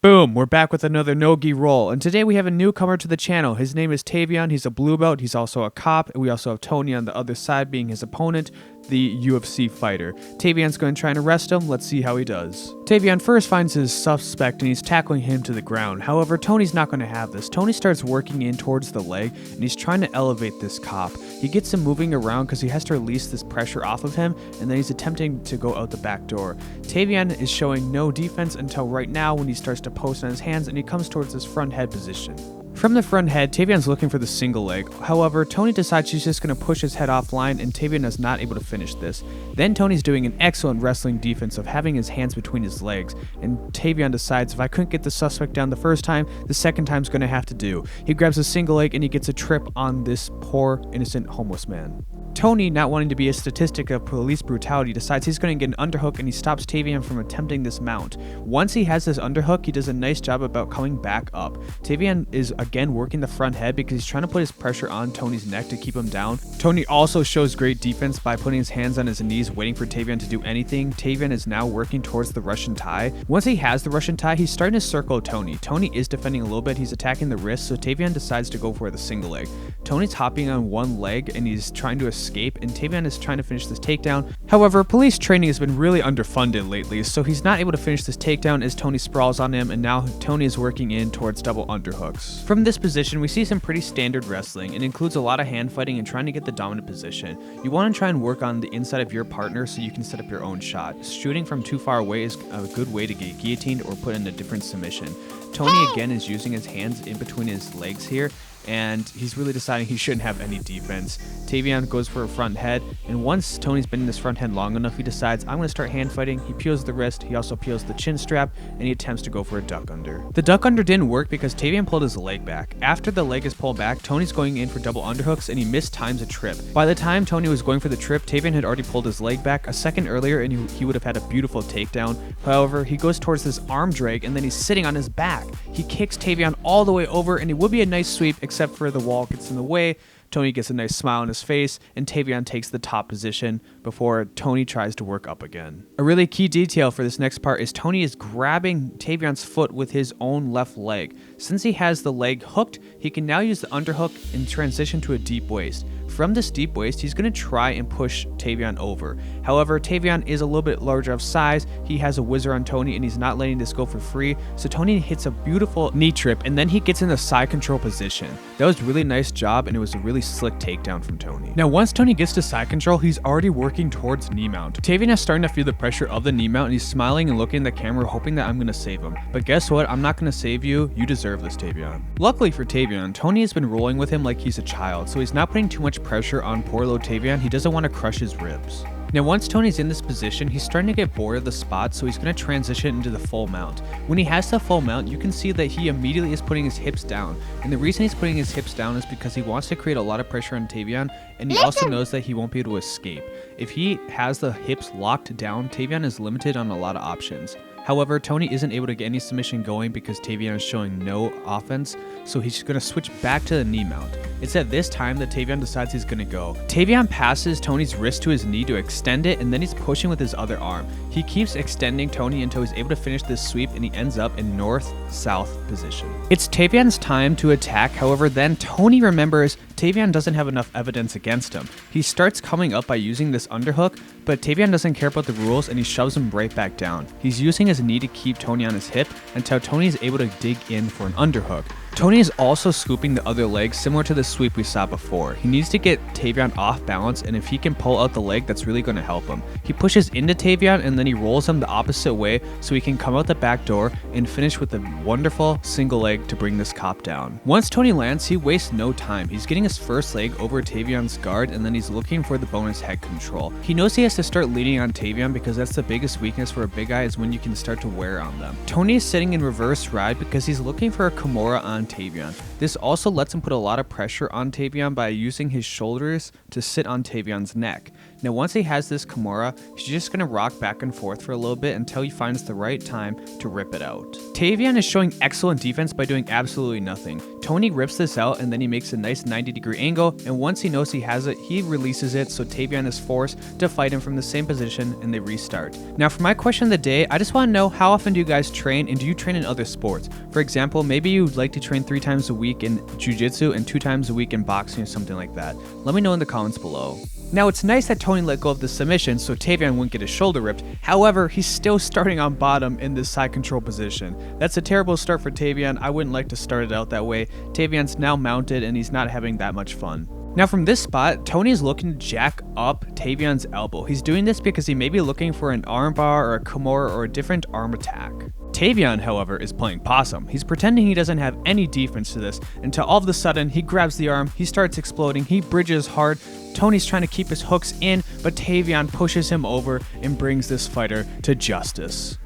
Boom, we're back with another no-gi roll, and today we have a newcomer to the channel. His name is Tavion. He's a blue belt. He's also a cop, and we also have Tony on the other side being his opponent, the UFC fighter. Tavion's going to try and arrest him. Let's see how he does. Tavion first finds his suspect and he's tackling him to the ground. However, Tony's not going to have this. Tony starts working in towards the leg and he's trying to elevate this cop. He gets him moving around because he has to release this pressure off of him, and then he's attempting to go out the back door. Tavion is showing no defense until right now when he starts to post on his hands and he comes towards his front head position. From the front head, Tavion's looking for the single leg. However, Tony decides she's just going to push his head offline, and Tavion is not able to finish this. Then Tony's doing an excellent wrestling defense of having his hands between his legs, and Tavion decides if I couldn't get the suspect down the first time, the second time's going to have to do. He grabs a single leg and he gets a trip on this poor, innocent homeless man. Tony, not wanting to be a statistic of police brutality, decides he's going to get an underhook and he stops Tavion from attempting this mount. Once he has this underhook, he does a nice job about coming back up. Tavion is again working the front head because he's trying to put his pressure on Tony's neck to keep him down. Tony also shows great defense by putting his hands on his knees, waiting for Tavion to do anything. Tavion is now working towards the Russian tie. Once he has the Russian tie, he's starting to circle Tony. Tony is defending a little bit. He's attacking the wrist, so Tavion decides to go for the single leg. Tony's hopping on one leg and he's trying to escape, and Tavion is trying to finish this takedown. However, police training has been really underfunded lately, so he's not able to finish this takedown as Tony sprawls on him, and now Tony is working in towards double underhooks. From this position, we see some pretty standard wrestling. It includes a lot of hand fighting and trying to get the dominant position. You want to try and work on the inside of your partner so you can set up your own shot. Shooting from too far away is a good way to get guillotined or put in a different submission. Tony again is using his hands in between his legs here, and he's really deciding he shouldn't have any defense. Tavion goes for a front head, and once Tony's been in this front head long enough, he decides, I'm going to start hand fighting. He peels the wrist, he also peels the chin strap, and he attempts to go for a duck under. The duck under didn't work because Tavion pulled his leg back. After the leg is pulled back, Tony's going in for double underhooks, and he mistimes a trip. By the time Tony was going for the trip, Tavion had already pulled his leg back a second earlier, and he would have had a beautiful takedown. However, he goes towards this arm drag, and then he's sitting on his back. He kicks Tavion all the way over, and it would be a nice sweep, except for the wall gets in the way. Tony gets a nice smile on his face, and Tavion takes the top position before Tony tries to work up again. A really key detail for this next part is Tony is grabbing Tavion's foot with his own left leg. Since he has the leg hooked, he can now use the underhook and transition to a deep waist. From this deep waist, he's going to try and push Tavion over. However, Tavion is a little bit larger of size. He has a whizzer on Tony, and he's not letting this go for free. So Tony hits a beautiful knee trip, and then he gets in the side control position. That was a really nice job, and it was a really slick takedown from Tony. Now, once Tony gets to side control, he's already working towards knee mount. Tavion is starting to feel the pressure of the knee mount, and he's smiling and looking at the camera, hoping that I'm going to save him. But guess what? I'm not going to save you. You deserve this, Tavion. Luckily for Tavion, Tony has been rolling with him like he's a child, so he's not putting too much pressure on poor little Tavion. He doesn't want to crush his ribs. Now, once Tony's in this position, he's starting to get bored of the spot, so he's going to transition into the full mount. When he has the full mount, you can see that he immediately is putting his hips down. And the reason he's putting his hips down is because he wants to create a lot of pressure on Tavion, and he also knows that he won't be able to escape. If he has the hips locked down, Tavion is limited on a lot of options. However, Tony isn't able to get any submission going because Tavion is showing no offense, so he's going to switch back to the knee mount. It's at this time that Tavion decides he's going to go. Tavion passes Tony's wrist to his knee to extend it, and then he's pushing with his other arm. He keeps extending Tony until he's able to finish this sweep, and he ends up in north-south position. It's Tavion's time to attack. However, then Tony remembers Tavion doesn't have enough evidence against him. He starts coming up by using this underhook, but Tavion doesn't care about the rules, and he shoves him right back down. He's using his knee to keep Tony on his hip until Tony is able to dig in for an underhook. Tony is also scooping the other leg, similar to the sweep we saw before. He needs to get Tavion off balance, and if he can pull out the leg, that's really going to help him. He pushes into Tavion, and then he rolls him the opposite way so he can come out the back door and finish with a wonderful single leg to bring this cop down. Once Tony lands, he wastes no time. He's getting his first leg over Tavion's guard, and then he's looking for the bonus head control. He knows he has to start leaning on Tavion because that's the biggest weakness for a big guy, is when you can start to wear on them. Tony is sitting in reverse ride because he's looking for a Kimura on Tavion. This also lets him put a lot of pressure on Tavion by using his shoulders to sit on Tavion's neck. Now, once he has this Kimura, he's just going to rock back and forth for a little bit until he finds the right time to rip it out. Tavion is showing excellent defense by doing absolutely nothing. Tony rips this out and then he makes a nice 90-degree angle, and once he knows he has it, he releases it so Tavion is forced to fight him from the same position and they restart. Now for my question of the day, I just want to know, how often do you guys train, and do you train in other sports? For example, maybe you'd like to train 3 times a week in Jiu-Jitsu and 2 times a week in boxing or something like that. Let me know in the comments below. Now it's nice that Tony let go of the submission so Tavion wouldn't get his shoulder ripped. However, he's still starting on bottom in this side control position. That's a terrible start for Tavion. I wouldn't like to start it out that way. Tavion's now mounted and he's not having that much fun. Now from this spot, Tony's looking to jack up Tavion's elbow. He's doing this because he may be looking for an armbar or a Kimura or a different arm attack. Tavion, however, is playing possum. He's pretending he doesn't have any defense to this until all of a sudden he grabs the arm, he starts exploding, he bridges hard. Tony's trying to keep his hooks in, but Tavion pushes him over and brings this fighter to justice.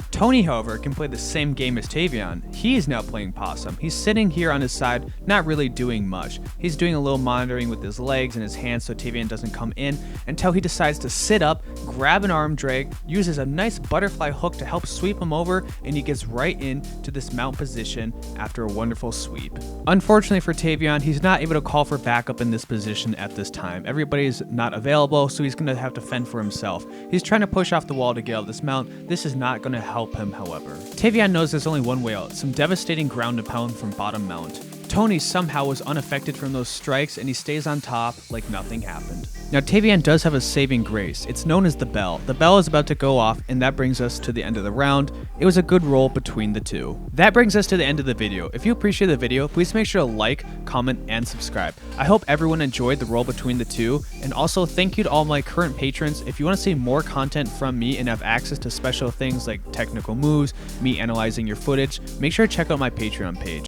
Tony, however, can play the same game as Tavion. He is now playing possum. He's sitting here on his side, not really doing much. He's doing a little monitoring with his legs and his hands so Tavion doesn't come in, until he decides to sit up, grab an arm drag, uses a nice butterfly hook to help sweep him over, and he gets right into this mount position after a wonderful sweep. Unfortunately for Tavion, he's not able to call for backup in this position at this time. Everybody's not available, so he's going to have to fend for himself. He's trying to push off the wall to get out of this mount. This is not going to help him, however. Tavion knows there's only one way out, some devastating ground and pound from bottom mount. Tony somehow was unaffected from those strikes and he stays on top like nothing happened. Now Tavion does have a saving grace. It's known as the bell. The bell is about to go off, and that brings us to the end of the round. It was a good roll between the two. That brings us to the end of the video. If you appreciate the video, please make sure to like, comment, and subscribe. I hope everyone enjoyed the roll between the two, and also thank you to all my current patrons. If you want to see more content from me and have access to special things like technical moves, me analyzing your footage, make sure to check out my Patreon page.